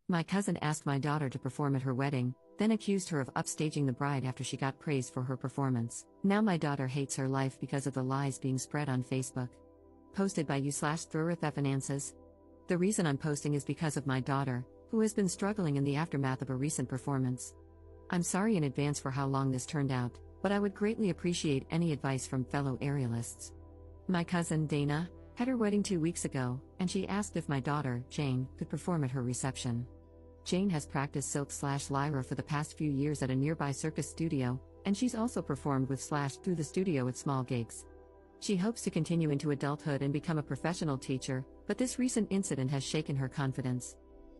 My cousin asked my daughter to perform at her wedding, then accused her of upstaging the bride after she got praised for her performance. Now my daughter hates her life because of the lies being spread on Facebook. Posted by you/Finances. The reason I'm posting is because of my daughter, who has been struggling in the aftermath of a recent performance. I'm sorry in advance for how long this turned out, but I would greatly appreciate any advice from fellow aerialists. My cousin, Dana, had her wedding 2 weeks ago, and she asked if my daughter, Jane, could perform at her reception. Jane has practiced silk/lyra for the past few years at a nearby circus studio, and she's also performed with Slash through the studio at small gigs. She hopes to continue into adulthood and become a professional teacher, but this recent incident has shaken her confidence.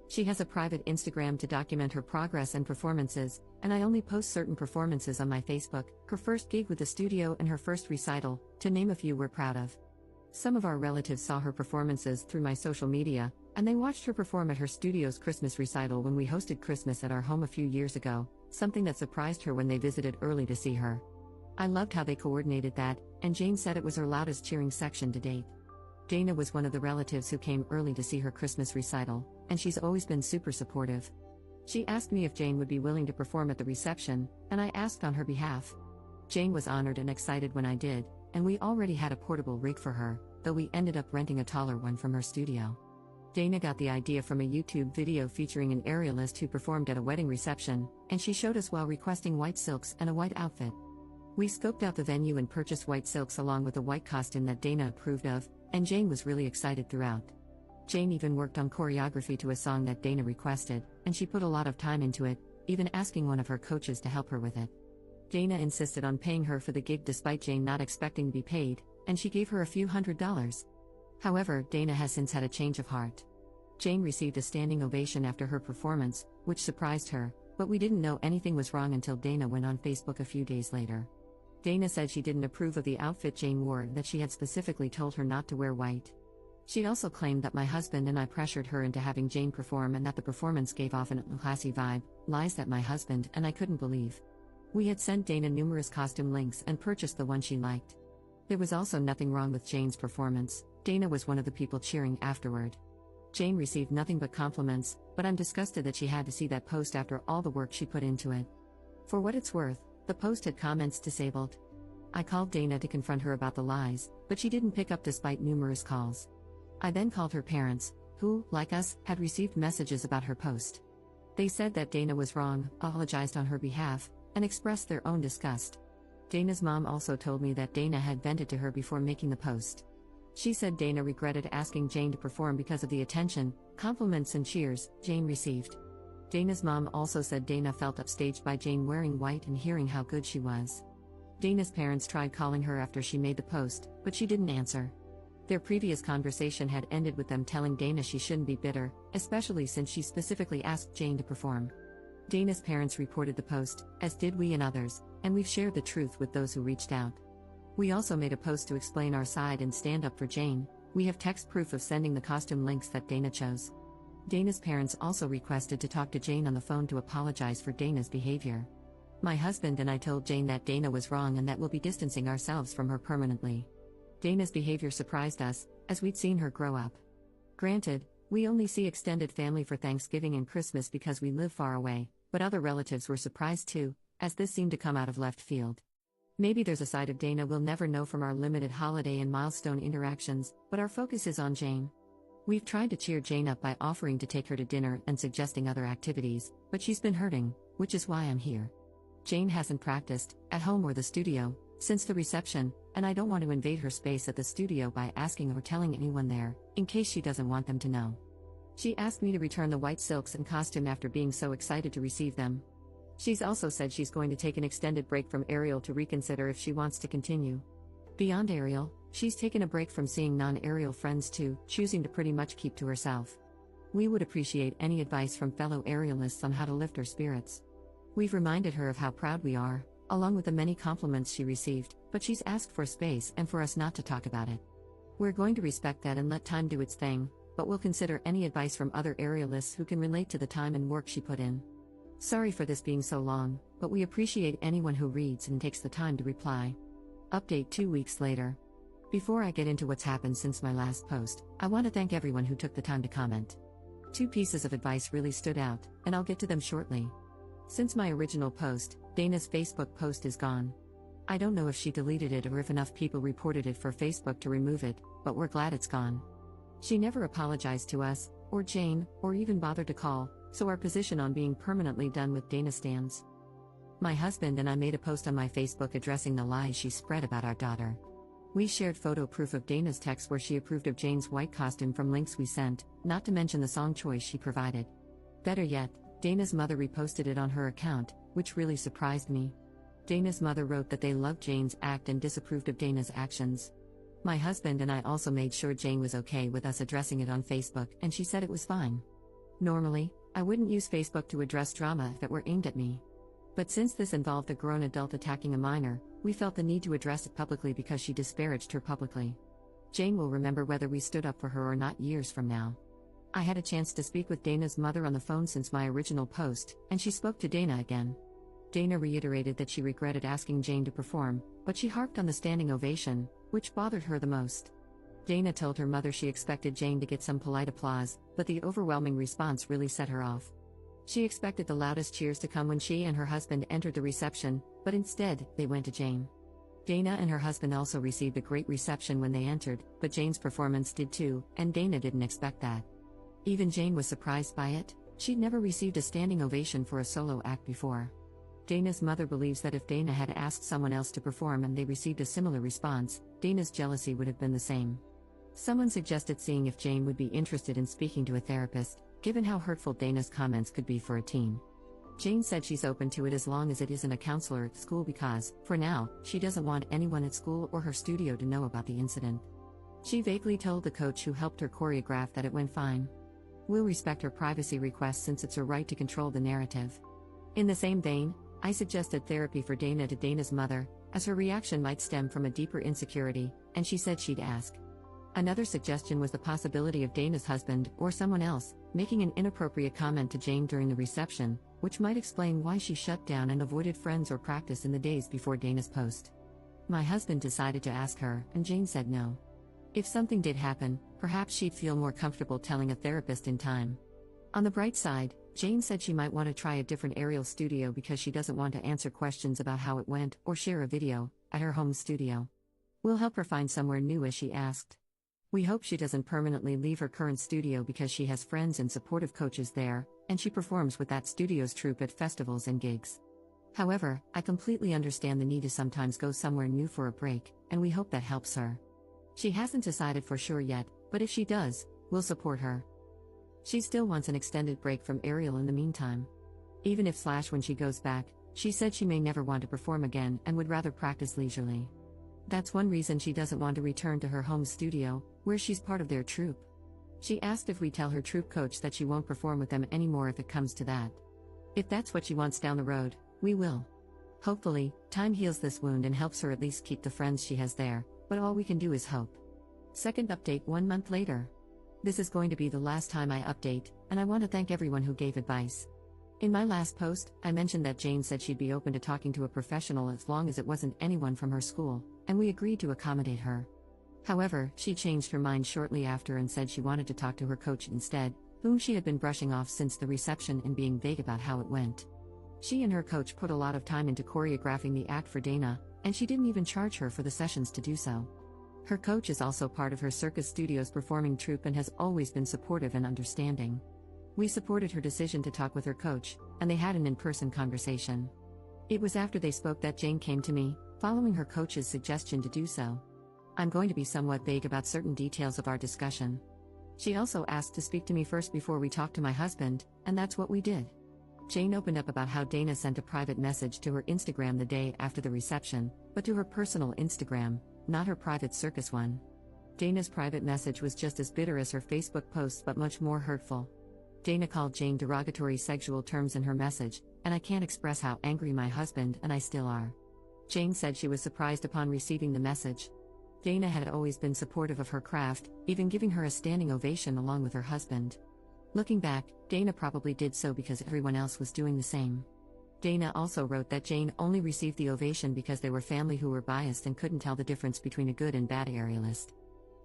She has a private Instagram to document her progress and performances, and I only post certain performances on my Facebook, her first gig with the studio and her first recital, to name a few we're proud of. Some of our relatives saw her performances through my social media, and they watched her perform at her studio's Christmas recital when we hosted Christmas at our home a few years ago, something that surprised her when they visited early to see her. I loved how they coordinated that, and Jane said it was her loudest cheering section to date. Dana was one of the relatives who came early to see her Christmas recital, and she's always been super supportive. She asked me if Jane would be willing to perform at the reception, and I asked on her behalf. Jane was honored and excited when I did, and we already had a portable rig for her, though we ended up renting a taller one from her studio. Dana got the idea from a YouTube video featuring an aerialist who performed at a wedding reception, and she showed us while requesting white silks and a white outfit. We scoped out the venue and purchased white silks along with a white costume that Dana approved of, and Jane was really excited throughout. Jane even worked on choreography to a song that Dana requested, and she put a lot of time into it, even asking one of her coaches to help her with it. Dana insisted on paying her for the gig despite Jane not expecting to be paid, and she gave her a few $100s. However, Dana has since had a change of heart. Jane received a standing ovation after her performance, which surprised her, but we didn't know anything was wrong until Dana went on Facebook a few days later. Dana said she didn't approve of the outfit Jane wore, that she had specifically told her not to wear white. She also claimed that my husband and I pressured her into having Jane perform and that the performance gave off an unclassy vibe, lies that my husband and I couldn't believe. We had sent Dana numerous costume links and purchased the one she liked. There was also nothing wrong with Jane's performance. Dana was one of the people cheering afterward. Jane received nothing but compliments, but I'm disgusted that she had to see that post after all the work she put into it. For what it's worth, the post had comments disabled. I called Dana to confront her about the lies, but she didn't pick up despite numerous calls. I then called her parents, who, like us, had received messages about her post. They said that Dana was wrong, apologized on her behalf, and expressed their own disgust. Dana's mom also told me that Dana had vented to her before making the post. She said Dana regretted asking Jane to perform because of the attention, compliments and cheers Jane received. Dana's mom also said Dana felt upstaged by Jane wearing white and hearing how good she was. Dana's parents tried calling her after she made the post, but she didn't answer. Their previous conversation had ended with them telling Dana she shouldn't be bitter, especially since she specifically asked Jane to perform. Dana's parents reported the post, as did we and others, and we've shared the truth with those who reached out. We also made a post to explain our side and stand up for Jane. We have text proof of sending the costume links that Dana chose. Dana's parents also requested to talk to Jane on the phone to apologize for Dana's behavior. My husband and I told Jane that Dana was wrong and that we'll be distancing ourselves from her permanently. Dana's behavior surprised us, as we'd seen her grow up. Granted, we only see extended family for Thanksgiving and Christmas because we live far away, but other relatives were surprised too, as this seemed to come out of left field. Maybe there's a side of Dana we'll never know from our limited holiday and milestone interactions, but our focus is on Jane. We've tried to cheer Jane up by offering to take her to dinner and suggesting other activities, but she's been hurting, which is why I'm here. Jane hasn't practiced, at home or the studio, since the reception, and I don't want to invade her space at the studio by asking or telling anyone there, in case she doesn't want them to know. She asked me to return the white silks and costume after being so excited to receive them. She's also said she's going to take an extended break from aerial to reconsider if she wants to continue. Beyond aerial, she's taken a break from seeing non-aerial friends too, choosing to pretty much keep to herself. We would appreciate any advice from fellow aerialists on how to lift her spirits. We've reminded her of how proud we are, along with the many compliments she received, but she's asked for space and for us not to talk about it. We're going to respect that and let time do its thing, but we'll consider any advice from other aerialists who can relate to the time and work she put in. Sorry for this being so long, but we appreciate anyone who reads and takes the time to reply. Update 2 weeks later. Before I get into what's happened since my last post, I want to thank everyone who took the time to comment. Two pieces of advice really stood out, and I'll get to them shortly. Since my original post, Dana's Facebook post is gone. I don't know if she deleted it or if enough people reported it for Facebook to remove it, but we're glad it's gone. She never apologized to us, or Jane, or even bothered to call, so our position on being permanently done with Dana stands. My husband and I made a post on my Facebook addressing the lies she spread about our daughter. We shared photo proof of Dana's text where she approved of Jane's white costume from links we sent, not to mention the song choice she provided. Better yet, Dana's mother reposted it on her account, which really surprised me. Dana's mother wrote that they loved Jane's act and disapproved of Dana's actions. My husband and I also made sure Jane was okay with us addressing it on Facebook, and she said it was fine. Normally, I wouldn't use Facebook to address drama if it were aimed at me. But since this involved a grown adult attacking a minor, we felt the need to address it publicly because she disparaged her publicly. Jane will remember whether we stood up for her or not years from now. I had a chance to speak with Dana's mother on the phone since my original post, and she spoke to Dana again. Dana reiterated that she regretted asking Jane to perform, but she harped on the standing ovation, which bothered her the most. Dana told her mother she expected Jane to get some polite applause, but the overwhelming response really set her off. She expected the loudest cheers to come when she and her husband entered the reception, but instead, they went to Jane. Dana and her husband also received a great reception when they entered, but Jane's performance did too, and Dana didn't expect that. Even Jane was surprised by it. She'd never received a standing ovation for a solo act before. Dana's mother believes that if Dana had asked someone else to perform and they received a similar response, Dana's jealousy would have been the same. Someone suggested seeing if Jane would be interested in speaking to a therapist, given how hurtful Dana's comments could be for a teen. Jane said she's open to it as long as it isn't a counselor at school because, for now, she doesn't want anyone at school or her studio to know about the incident. She vaguely told the coach who helped her choreograph that it went fine. We'll respect her privacy request since it's her right to control the narrative. In the same vein, I suggested therapy for Dana to Dana's mother, as her reaction might stem from a deeper insecurity, and she said she'd ask. Another suggestion was the possibility of Dana's husband, or someone else, making an inappropriate comment to Jane during the reception, which might explain why she shut down and avoided friends or practice in the days before Dana's post. My husband decided to ask her, and Jane said no. If something did happen, perhaps she'd feel more comfortable telling a therapist in time. On the bright side, Jane said she might want to try a different aerial studio because she doesn't want to answer questions about how it went or share a video at her home studio. We'll help her find somewhere new as she asked. We hope she doesn't permanently leave her current studio because she has friends and supportive coaches there, and she performs with that studio's troupe at festivals and gigs. However, I completely understand the need to sometimes go somewhere new for a break, and we hope that helps her. She hasn't decided for sure yet, but if she does, we'll support her. She still wants an extended break from aerial in the meantime. Even if when she goes back, she said she may never want to perform again and would rather practice leisurely. That's one reason she doesn't want to return to her home studio, where she's part of their troupe. She asked if we tell her troupe coach that she won't perform with them anymore if it comes to that. If that's what she wants down the road, we will. Hopefully, time heals this wound and helps her at least keep the friends she has there, but all we can do is hope. Second update 1 month later. This is going to be the last time I update, and I want to thank everyone who gave advice. In my last post, I mentioned that Jane said she'd be open to talking to a professional as long as it wasn't anyone from her school, and we agreed to accommodate her. However, she changed her mind shortly after and said she wanted to talk to her coach instead, whom she had been brushing off since the reception and being vague about how it went. She and her coach put a lot of time into choreographing the act for Dana, and she didn't even charge her for the sessions to do so. Her coach is also part of her Circus Studios performing troupe and has always been supportive and understanding. We supported her decision to talk with her coach, and they had an in-person conversation. It was after they spoke that Jane came to me, following her coach's suggestion to do so. I'm going to be somewhat vague about certain details of our discussion. She also asked to speak to me first before we talked to my husband, and that's what we did. Jane opened up about how Dana sent a private message to her Instagram the day after the reception, but to her personal Instagram, not her private circus one. Dana's private message was just as bitter as her Facebook posts but much more hurtful. Dana called Jane derogatory sexual terms in her message, and I can't express how angry my husband and I still are. Jane said she was surprised upon receiving the message. Dana had always been supportive of her craft, even giving her a standing ovation along with her husband. Looking back, Dana probably did so because everyone else was doing the same. Dana also wrote that Jane only received the ovation because they were family who were biased and couldn't tell the difference between a good and bad aerialist.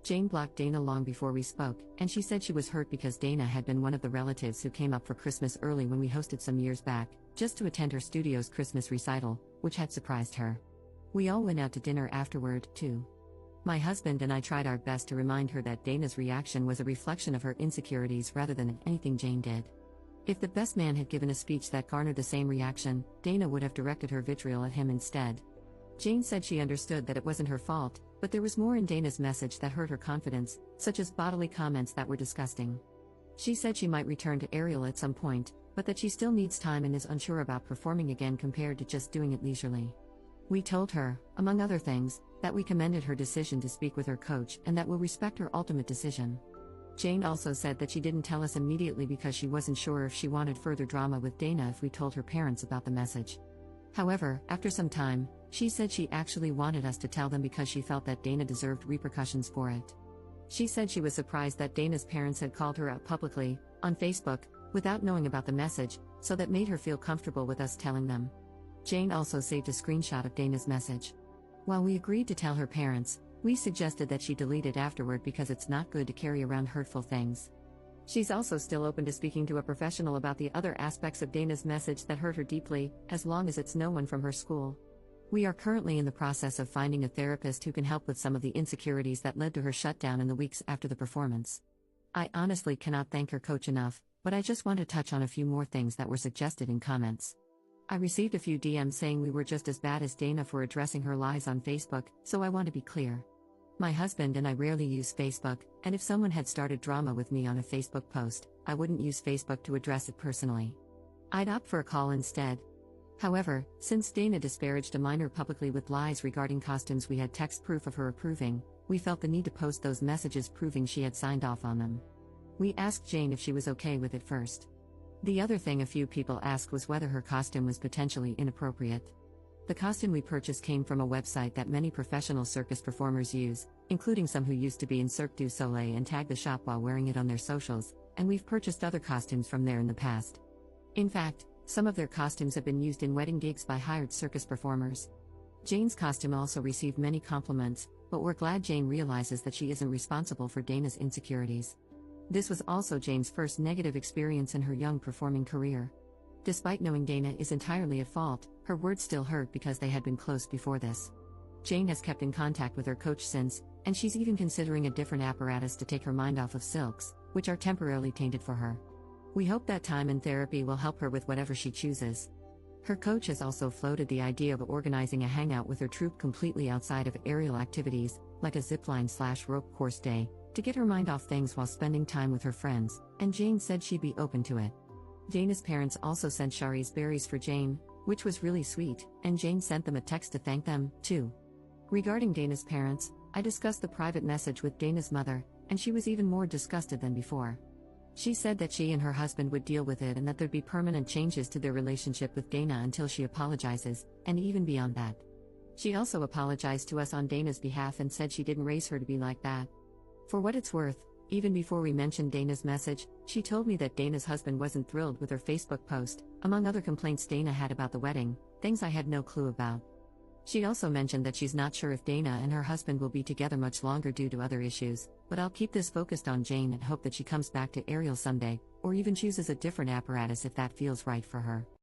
Jane blocked Dana long before we spoke, and she said she was hurt because Dana had been one of the relatives who came up for Christmas early when we hosted some years back, just to attend her studio's Christmas recital, which had surprised her. We all went out to dinner afterward, too. My husband and I tried our best to remind her that Dana's reaction was a reflection of her insecurities rather than anything Jane did. If the best man had given a speech that garnered the same reaction, Dana would have directed her vitriol at him instead. Jane said she understood that it wasn't her fault, but there was more in Dana's message that hurt her confidence, such as bodily comments that were disgusting. She said she might return to Ariel at some point, but that she still needs time and is unsure about performing again compared to just doing it leisurely. We told her, among other things, that we commended her decision to speak with her coach and that we'll respect her ultimate decision. Jane also said that she didn't tell us immediately because she wasn't sure if she wanted further drama with Dana if we told her parents about the message. However, after some time, she said she actually wanted us to tell them because she felt that Dana deserved repercussions for it. She said she was surprised that Dana's parents had called her out publicly, on Facebook, without knowing about the message, so that made her feel comfortable with us telling them. Jane also saved a screenshot of Dana's message. While we agreed to tell her parents, we suggested that she delete it afterward because it's not good to carry around hurtful things. She's also still open to speaking to a professional about the other aspects of Dana's message that hurt her deeply, as long as it's no one from her school. We are currently in the process of finding a therapist who can help with some of the insecurities that led to her shutdown in the weeks after the performance. I honestly cannot thank her coach enough, but I just want to touch on a few more things that were suggested in comments. I received a few DMs saying we were just as bad as Dana for addressing her lies on Facebook, so I want to be clear. My husband and I rarely use Facebook, and if someone had started drama with me on a Facebook post, I wouldn't use Facebook to address it personally. I'd opt for a call instead. However, since Dana disparaged a minor publicly with lies regarding costumes we had text proof of her approving, we felt the need to post those messages proving she had signed off on them. We asked Jane if she was okay with it first. The other thing a few people asked was whether her costume was potentially inappropriate. The costume we purchased came from a website that many professional circus performers use, including some who used to be in Cirque du Soleil and tag the shop while wearing it on their socials, and we've purchased other costumes from there in the past. In fact, some of their costumes have been used in wedding gigs by hired circus performers. Jane's costume also received many compliments, but we're glad Jane realizes that she isn't responsible for Dana's insecurities. This was also Jane's first negative experience in her young performing career. Despite knowing Dana is entirely at fault, her words still hurt because they had been close before this. Jane has kept in contact with her coach since, and she's even considering a different apparatus to take her mind off of silks, which are temporarily tainted for her. We hope that time in therapy will help her with whatever she chooses. Her coach has also floated the idea of organizing a hangout with her troupe completely outside of aerial activities, like a zipline/rope course day, to get her mind off things while spending time with her friends, and Jane said she'd be open to it. Dana's parents also sent Shari's berries for Jane, which was really sweet, and Jane sent them a text to thank them, too. Regarding Dana's parents, I discussed the private message with Dana's mother, and she was even more disgusted than before. She said that she and her husband would deal with it and that there'd be permanent changes to their relationship with Dana until she apologizes, and even beyond that. She also apologized to us on Dana's behalf and said she didn't raise her to be like that. For what it's worth, even before we mentioned Dana's message, she told me that Dana's husband wasn't thrilled with her Facebook post, among other complaints Dana had about the wedding, things I had no clue about. She also mentioned that she's not sure if Dana and her husband will be together much longer due to other issues, but I'll keep this focused on Jane and hope that she comes back to Ariel someday, or even chooses a different apparatus if that feels right for her.